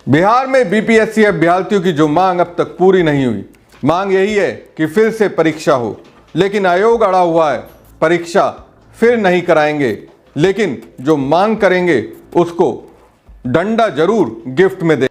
बिहार में बीपीएससी अभ्यर्थियों की जो मांग अब तक पूरी नहीं हुई, मांग यही है कि फिर से परीक्षा हो, लेकिन आयोग अड़ा हुआ है, परीक्षा फिर नहीं कराएंगे, लेकिन जो मांग करेंगे उसको डंडा जरूर गिफ्ट में दे।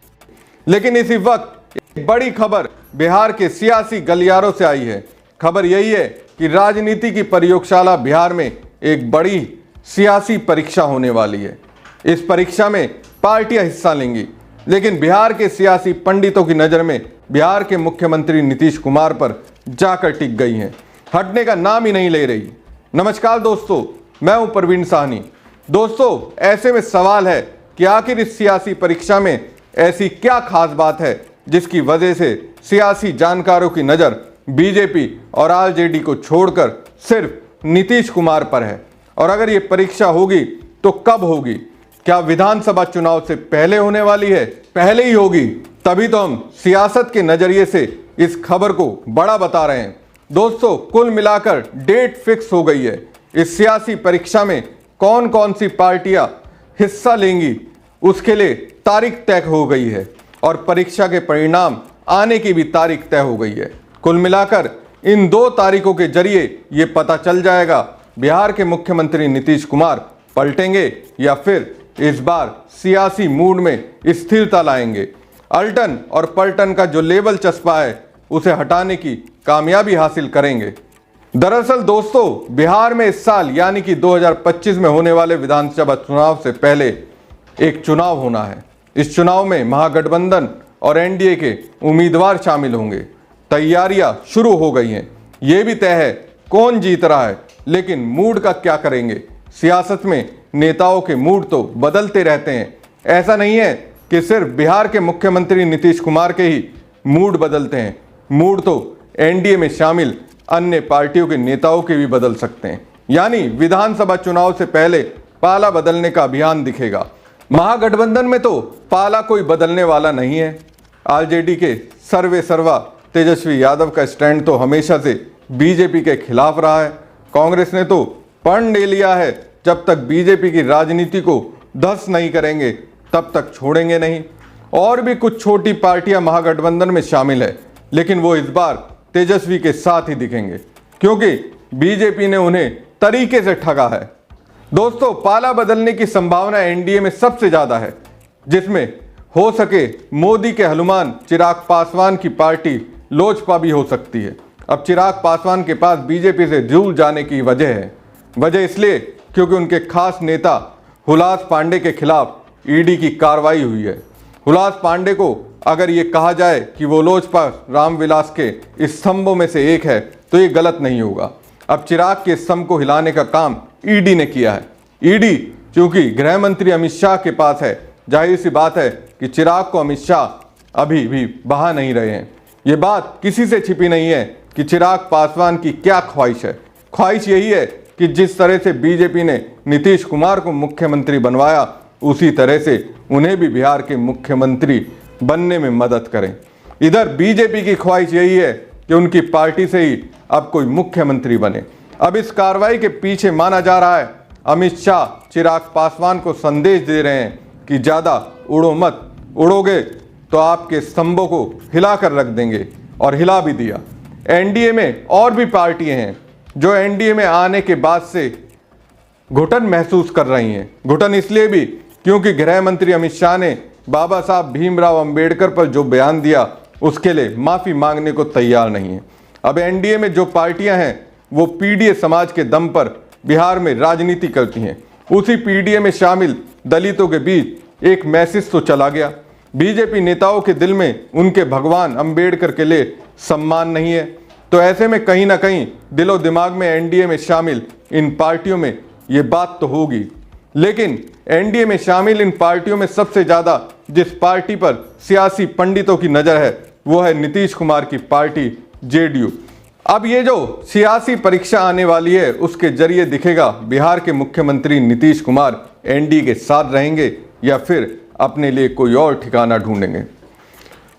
लेकिन इसी वक्त एक बड़ी खबर बिहार के सियासी गलियारों से आई है। खबर यही है कि राजनीति की प्रयोगशाला बिहार में एक बड़ी सियासी परीक्षा होने वाली है। इस परीक्षा में पार्टियां हिस्सा लेंगी, लेकिन बिहार के सियासी पंडितों की नज़र में बिहार के मुख्यमंत्री नीतीश कुमार पर जाकर टिक गई हैं, हटने का नाम ही नहीं ले रही। नमस्कार दोस्तों, मैं हूं प्रवीण साहनी। दोस्तों, ऐसे में सवाल है कि आखिर इस सियासी परीक्षा में ऐसी क्या खास बात है जिसकी वजह से सियासी जानकारों की नज़र बीजेपी और आरजेडी को छोड़कर सिर्फ नीतीश कुमार पर है। और अगर ये परीक्षा होगी तो कब होगी? क्या विधानसभा चुनाव से पहले होने वाली है? पहले ही होगी, तभी तो हम सियासत के नजरिए से इस खबर को बड़ा बता रहे हैं। दोस्तों, कुल मिलाकर डेट फिक्स हो गई है। इस सियासी परीक्षा में कौन कौन सी पार्टियां हिस्सा लेंगी उसके लिए तारीख तय हो गई है और परीक्षा के परिणाम आने की भी तारीख तय हो गई है। कुल मिलाकर इन 2 तारीखों के जरिए ये पता चल जाएगा बिहार के मुख्यमंत्री नीतीश कुमार पलटेंगे या फिर इस बार सियासी मूड में स्थिरता लाएंगे। अल्टन और पलटन का जो लेबल चस्पा है उसे हटाने की कामयाबी हासिल करेंगे। दरअसल दोस्तों, बिहार में इस साल यानी कि 2025 में होने वाले विधानसभा चुनाव से पहले एक चुनाव होना है। इस चुनाव में महागठबंधन और एनडीए के उम्मीदवार शामिल होंगे। तैयारियां शुरू हो गई हैं। ये भी तय है कौन जीत रहा है, लेकिन मूड का क्या करेंगे? सियासत में नेताओं के मूड तो बदलते रहते हैं। ऐसा नहीं है कि सिर्फ बिहार के मुख्यमंत्री नीतीश कुमार के ही मूड बदलते हैं। मूड तो एनडीए में शामिल अन्य पार्टियों के नेताओं के भी बदल सकते हैं। यानी विधानसभा चुनाव से पहले पाला बदलने का अभियान दिखेगा। महागठबंधन में तो पाला कोई बदलने वाला नहीं है। आरजेडी के सर्वे सर्वा तेजस्वी यादव का स्टैंड तो हमेशा से बीजेपी के खिलाफ रहा है। कांग्रेस ने तो पर्ण ले लिया है, जब तक बीजेपी की राजनीति को ध्वस्त नहीं करेंगे तब तक छोड़ेंगे नहीं। और भी कुछ छोटी पार्टियां महागठबंधन में शामिल है, लेकिन वो इस बार तेजस्वी के साथ ही दिखेंगे, क्योंकि बीजेपी ने उन्हें तरीके से ठगा है। दोस्तों, पाला बदलने की संभावना एनडीए में सबसे ज्यादा है, जिसमें हो सके मोदी के हनुमान चिराग पासवान की पार्टी लोजपा भी हो सकती है। अब चिराग पासवान के पास बीजेपी से दूर जाने की वजह है। वजह इसलिए क्योंकि उनके खास नेता हुलास पांडे के खिलाफ ईडी की कार्रवाई हुई है। हुलास पांडे को अगर ये कहा जाए कि वो लोजपा रामविलास के स्तंभों में से एक है तो ये गलत नहीं होगा। अब चिराग के स्तंभ को हिलाने का काम ईडी ने किया है। ईडी चूंकि गृह मंत्री अमित शाह के पास है, जाहिर सी बात है कि चिराग को अमित शाह अभी भी बहा नहीं रहे हैं। ये बात किसी से छिपी नहीं है कि चिराग पासवान की क्या ख्वाहिश है। ख्वाहिश यही है कि जिस तरह से बीजेपी ने नीतीश कुमार को मुख्यमंत्री बनवाया, उसी तरह से उन्हें भी बिहार के मुख्यमंत्री बनने में मदद करें। इधर बीजेपी की ख्वाहिश यही है कि उनकी पार्टी से ही अब कोई मुख्यमंत्री बने। अब इस कार्रवाई के पीछे माना जा रहा है अमित शाह चिराग पासवान को संदेश दे रहे हैं कि ज़्यादा उड़ो मत, उड़ोगे तो आपके स्तंभों को हिला कर रख देंगे, और हिला भी दिया। एनडीए में और भी पार्टियां हैं जो एनडीए में आने के बाद से घुटन महसूस कर रही हैं। घुटन इसलिए भी क्योंकि गृह मंत्री अमित शाह ने बाबा साहब भीमराव अंबेडकर पर जो बयान दिया उसके लिए माफ़ी मांगने को तैयार नहीं है। अब एनडीए में जो पार्टियां हैं वो पीडीए समाज के दम पर बिहार में राजनीति करती हैं। उसी पीडीए में शामिल दलितों के बीच एक मैसेज तो चला गया। बीजेपी नेताओं के दिल में उनके भगवान अंबेडकर के लिए सम्मान नहीं है, तो ऐसे में कहीं ना कहीं दिलो दिमाग में एनडीए में शामिल इन पार्टियों में ये बात तो होगी। लेकिन एनडीए में शामिल इन पार्टियों में सबसे ज़्यादा जिस पार्टी पर सियासी पंडितों की नज़र है वो है नीतीश कुमार की पार्टी जेडीयू। अब ये जो सियासी परीक्षा आने वाली है उसके जरिए दिखेगा बिहार के मुख्यमंत्री नीतीश कुमार एनडीए के साथ रहेंगे या फिर अपने लिए कोई और ठिकाना ढूंढेंगे।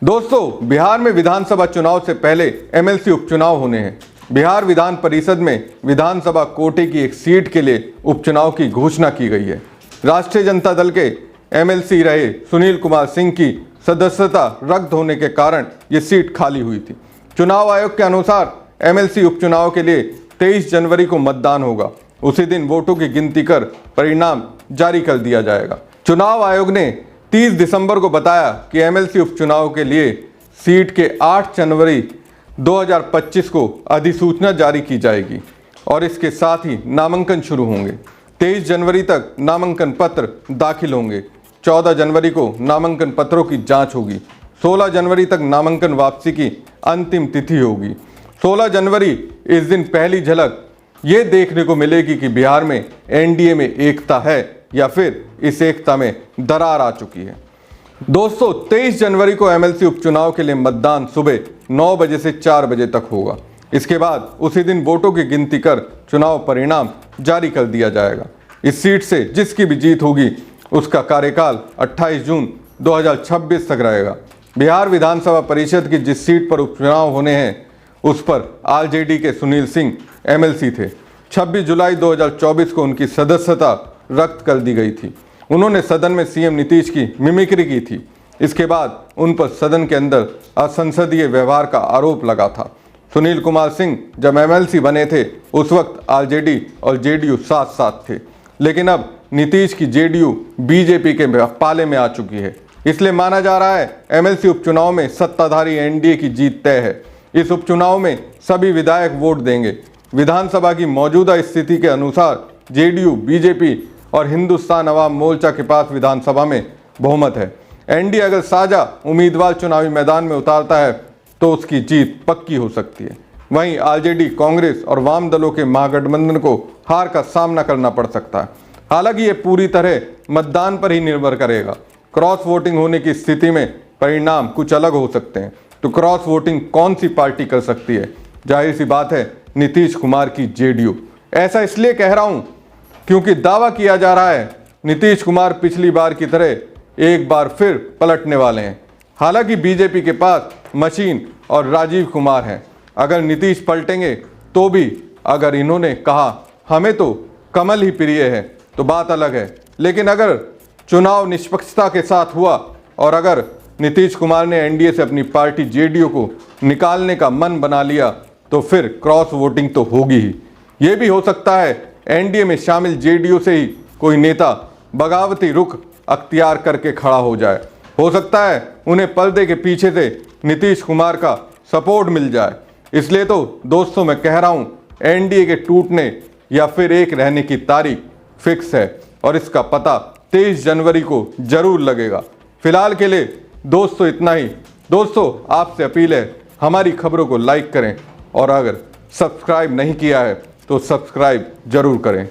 दोस्तों, बिहार में विधानसभा चुनाव से पहले एमएलसी उपचुनाव होने हैं। बिहार विधान परिषद में विधानसभा कोटे की एक सीट के लिए उपचुनाव की घोषणा की गई है। राष्ट्रीय जनता दल के एमएलसी रहे सुनील कुमार सिंह की सदस्यता रद्द होने के कारण ये सीट खाली हुई थी। चुनाव आयोग के अनुसार एमएलसी उपचुनाव के लिए 23 जनवरी को मतदान होगा। उसी दिन वोटों की गिनती कर परिणाम जारी कर दिया जाएगा। चुनाव आयोग ने 30 दिसंबर को बताया कि एमएलसी उपचुनाव के लिए सीट के 8 जनवरी 2025 को अधिसूचना जारी की जाएगी और इसके साथ ही नामांकन शुरू होंगे। 23 जनवरी तक नामांकन पत्र दाखिल होंगे। 14 जनवरी को नामांकन पत्रों की जांच होगी। 16 जनवरी तक नामांकन वापसी की अंतिम तिथि होगी। 16 जनवरी इस दिन पहली झलक ये देखने को मिलेगी कि बिहार में एनडीए में एकता है या फिर इस एकता में दरार आ चुकी है। दोस्तों, 23 जनवरी को एमएलसी उपचुनाव के लिए मतदान सुबह 9 बजे से 4 बजे तक होगा। इसके बाद उसी दिन वोटों की गिनती कर चुनाव परिणाम जारी कर दिया जाएगा। इस सीट से जिसकी भी जीत होगी उसका कार्यकाल 28 जून 2026 तक रहेगा। बिहार विधानसभा परिषद की जिस सीट पर उपचुनाव होने हैं उस पर आरजेडी के सुनील सिंह एमएलसी थे। 26 जुलाई 2024 को उनकी सदस्यता रद्द कर दी गई थी। उन्होंने सदन में सीएम नीतीश की मिमिक्री की थी। इसके बाद उन पर सदन के अंदर असंसदीय व्यवहार का आरोप लगा था। सुनील कुमार सिंह जब एमएलसी बने थे उस वक्त आरजेडी और जेडीयू साथ साथ थे, लेकिन अब नीतीश की जेडीयू बीजेपी के पाले में आ चुकी है। इसलिए माना जा रहा है एमएलसी उपचुनाव में सत्ताधारी एनडीए की जीत तय है। इस उपचुनाव में सभी विधायक वोट देंगे। विधानसभा की मौजूदा स्थिति के अनुसार जेडीयू, बीजेपी और हिंदुस्तान अवाम मोर्चा के पास विधानसभा में बहुमत है। एनडीए अगर साझा उम्मीदवार चुनावी मैदान में उतारता है तो उसकी जीत पक्की हो सकती है। वहीं आरजेडी, कांग्रेस और वाम दलों के महागठबंधन को हार का सामना करना पड़ सकता है। हालांकि ये पूरी तरह मतदान पर ही निर्भर करेगा। क्रॉस वोटिंग होने की स्थिति में परिणाम कुछ अलग हो सकते हैं। तो क्रॉस वोटिंग कौन सी पार्टी कर सकती है? जाहिर सी बात है नीतीश कुमार की जेडीयू। ऐसा इसलिए कह रहा हूं क्योंकि दावा किया जा रहा है नीतीश कुमार पिछली बार की तरह एक बार फिर पलटने वाले हैं। हालांकि बीजेपी के पास मशीन और राजीव कुमार हैं। अगर नीतीश पलटेंगे तो भी, अगर इन्होंने कहा हमें तो कमल ही प्रिय है तो बात अलग है। लेकिन अगर चुनाव निष्पक्षता के साथ हुआ और अगर नीतीश कुमार ने एनडीए से अपनी पार्टी जेडीयू को निकालने का मन बना लिया तो फिर क्रॉस वोटिंग तो होगी ही। ये भी हो सकता है एनडीए में शामिल जेडीयू से ही कोई नेता बगावती रुख अख्तियार करके खड़ा हो जाए। हो सकता है उन्हें पर्दे के पीछे से नीतीश कुमार का सपोर्ट मिल जाए। इसलिए तो दोस्तों मैं कह रहा हूं एनडीए के टूटने या फिर एक रहने की तारीख फिक्स है और इसका पता 23 जनवरी को जरूर लगेगा। फिलहाल के लिए दोस्तों इतना ही। दोस्तों आपसे अपील है हमारी खबरों को लाइक करें और अगर सब्सक्राइब नहीं किया है तो सब्सक्राइब जरूर करें।